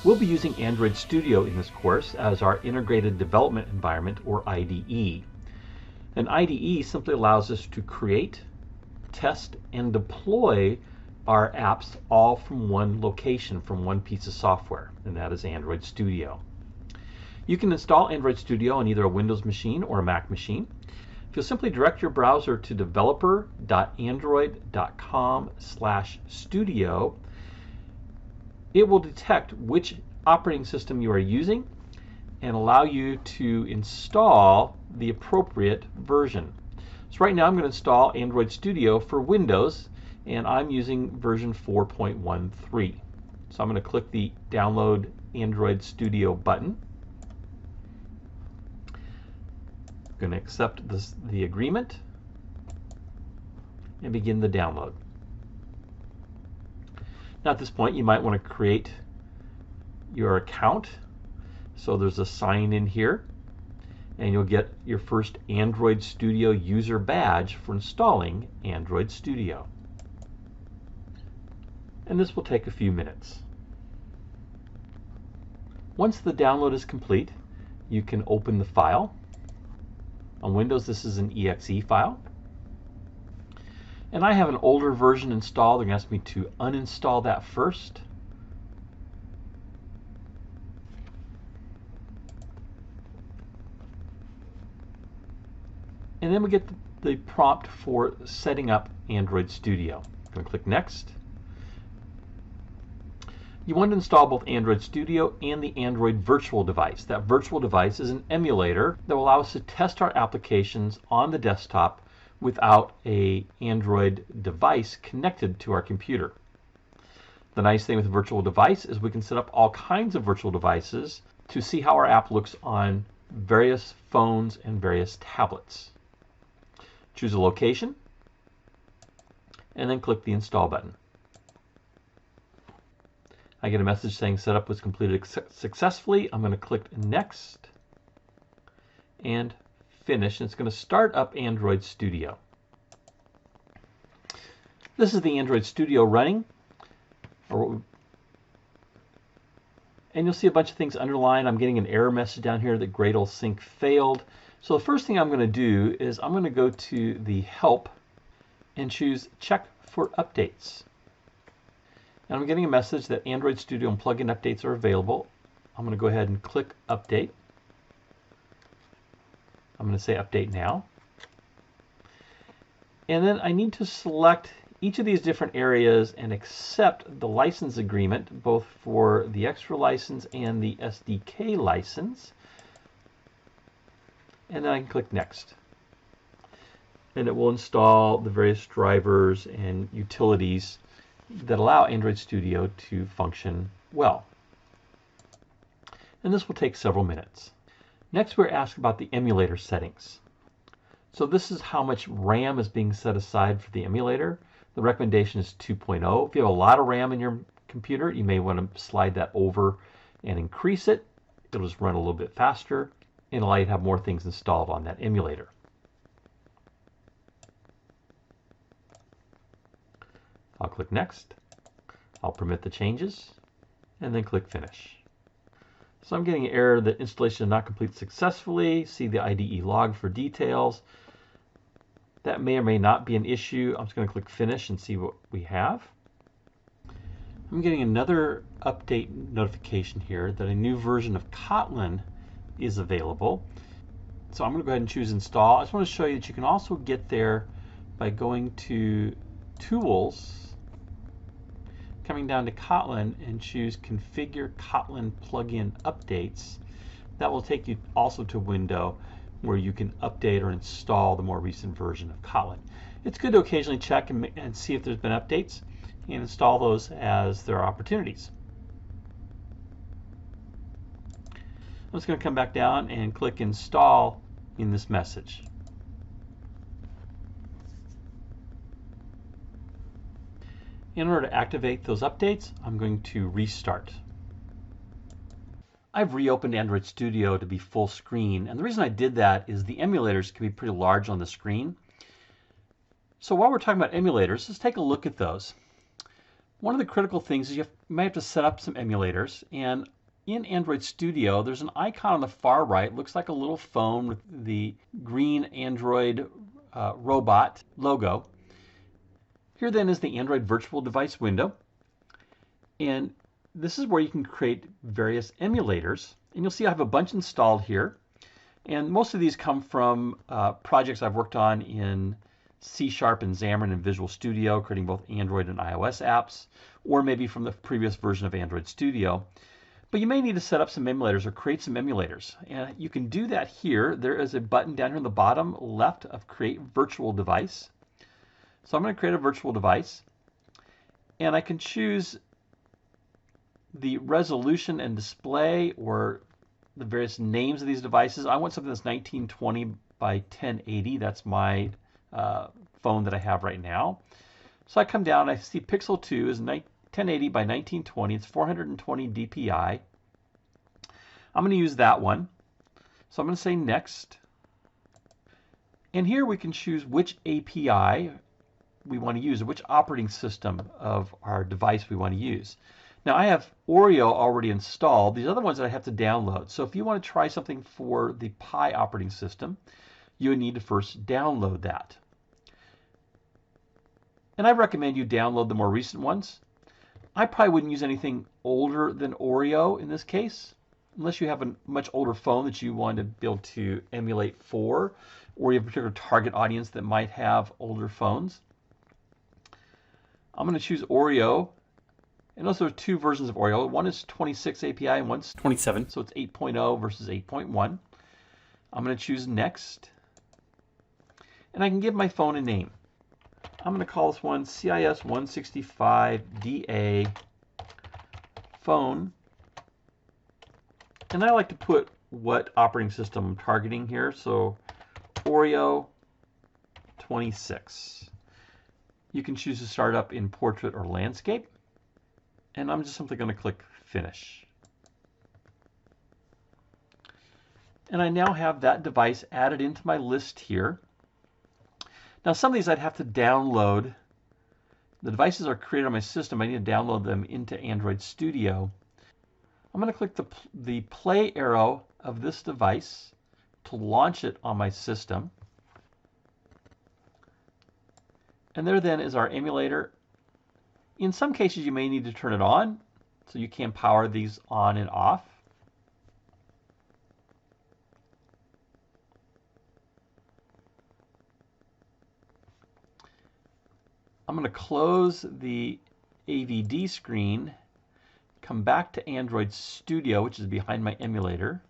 We'll be using Android Studio in this course as our Integrated Development Environment, or IDE. An IDE simply allows us to create, test, and deploy our apps all from one location, from one piece of software, and that is Android Studio. You can install Android Studio on either a Windows machine or a Mac machine. If you'll simply direct your browser to developer.android.com/studio, it will detect which operating system you are using and allow you to install the appropriate version. So right now I'm going to install Android Studio for Windows, and I'm using version 4.13. So I'm going to click the Download Android Studio button. I'm going to accept the agreement and begin the download. Now at this point you might want to create your account. So there's a sign in here, and you'll get your first Android Studio user badge for installing Android Studio. And this will take a few minutes. Once the download is complete, you can open the file. On Windows, this is an exe file. And I have an older version installed. They're going to ask me to uninstall that first. And then we get the prompt for setting up Android Studio. I'm going to click Next. You want to install both Android Studio and the Android virtual device. That virtual device is an emulator that will allow us to test our applications on the desktop without an Android device connected to our computer. The nice thing with a virtual device is we can set up all kinds of virtual devices to see how our app looks on various phones and various tablets. Choose a location and then click the Install button. I get a message saying setup was completed successfully. I'm going to click Next and Finish, and it's going to start up Android Studio. This is the Android Studio running, and you'll see a bunch of things underlined. I'm getting an error message down here that Gradle Sync failed. So the first thing I'm going to do is I'm going to go to the Help and choose Check for Updates. And I'm getting a message that Android Studio and plugin updates are available. I'm going to go ahead and click Update. I'm going to say Update Now. And then I need to select each of these different areas and accept the license agreement, both for the extra license and the SDK license. And then I can click Next. And it will install the various drivers and utilities that allow Android Studio to function well. And this will take several minutes. Next, we're asked about the emulator settings. So this is how much RAM is being set aside for the emulator. The recommendation is 2.0. If you have a lot of RAM in your computer, you may want to slide that over and increase it. It'll just run a little bit faster and allow you to have more things installed on that emulator. I'll click Next. I'll permit the changes and then click Finish. So I'm getting an error that installation did not complete successfully. See the IDE log for details. That may or may not be an issue. I'm just going to click Finish and see what we have. I'm getting another update notification here that a new version of Kotlin is available. So I'm going to go ahead and choose Install. I just want to show you that you can also get there by going to Tools, coming down to Kotlin, and choose Configure Kotlin Plugin Updates. That will take you also to a window where you can update or install the more recent version of Kotlin. It's good to occasionally check and see if there's been updates and install those as there are opportunities. I'm just going to come back down and click Install in this message. In order to activate those updates, I'm going to restart. I've reopened Android Studio to be full screen, and the reason I did that is the emulators can be pretty large on the screen. So while we're talking about emulators, let's take a look at those. One of the critical things is you might have to set up some emulators, and in Android Studio there's an icon on the far right, looks like a little phone with the green Android robot logo. Here then is the Android virtual device window, and this is where you can create various emulators, and you'll see I have a bunch installed here, and most of these come from projects I've worked on in C# and Xamarin and Visual Studio, creating both Android and iOS apps, or maybe from the previous version of Android Studio. But you may need to set up some emulators or create some emulators. And you can do that here. There is a button down here in the bottom left of Create Virtual Device. So I'm going to create a virtual device. And I can choose the resolution and display or the various names of these devices. I want something that's 1920 by 1080. That's my phone that I have right now. So I come down, I see Pixel 2 is 1080 by 1920. It's 420 DPI. I'm going to use that one. So I'm going to say Next. And here we can choose which API we want to use, or which operating system of our device we want to use. Now I have Oreo already installed. These other ones that I have to download. So if you want to try something for the Pi operating system, you would need to first download that. And I recommend you download the more recent ones. I probably wouldn't use anything older than Oreo in this case, unless you have a much older phone that you want to be able to emulate for, or you have a particular target audience that might have older phones. I'm going to choose Oreo. And also there are two versions of Oreo. One is 26 API and one's 27, so it's 8.0 versus 8.1. I'm going to choose Next. And I can give my phone a name. I'm going to call this one CIS 165DA phone. And I like to put what operating system I'm targeting here. So Oreo 26. You can choose to start up in portrait or landscape. And I'm just simply going to click Finish. And I now have that device added into my list here. Now some of these I'd have to download. The devices are created on my system. I need to download them into Android Studio. I'm going to click the play arrow of this device to launch it on my system. And there then is our emulator. In some cases you may need to turn it on, so you can power these on and off. I'm going to close the AVD screen, come back to Android Studio, which is behind my emulator.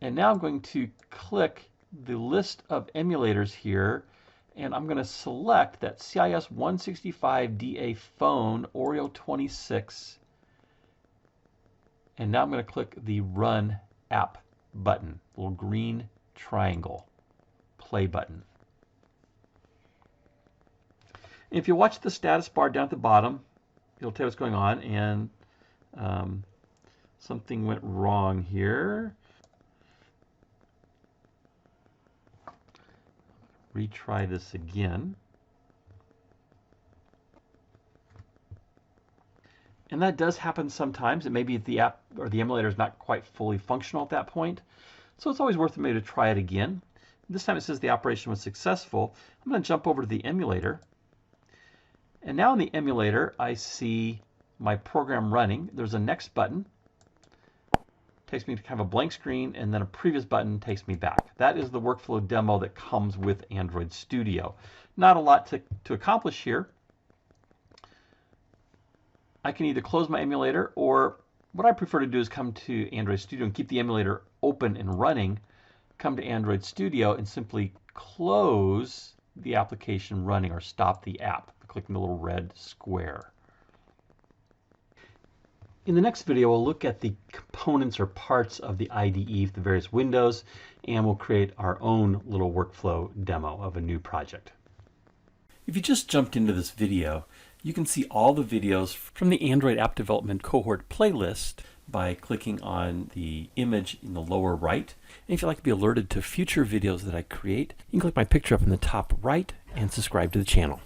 And now I'm going to click the list of emulators here, and I'm going to select that CIS 165DA phone, Oreo 26. And now I'm going to click the Run App button, little green triangle, play button. If you watch the status bar down at the bottom, it'll tell you what's going on, and something went wrong here. Retry this again. And that does happen sometimes. It may be the app or the emulator is not quite fully functional at that point. So it's always worth it maybe to try it again. This time it says the operation was successful. I'm going to jump over to the emulator. And now in the emulator, I see my program running. There's a next button. Takes me to kind of a blank screen, and then a previous button takes me back. That is the workflow demo that comes with Android Studio. Not a lot to accomplish here. I can either close my emulator, or what I prefer to do is come to Android Studio and keep the emulator open and running, come to Android Studio and simply close the application running or stop the app, clicking the little red square. In the next video, we'll look at the components or parts of the IDE, the various windows, and we'll create our own little workflow demo of a new project. If you just jumped into this video, you can see all the videos from the Android App Development Cohort playlist by clicking on the image in the lower right. And if you'd like to be alerted to future videos that I create, you can click my picture up in the top right and subscribe to the channel.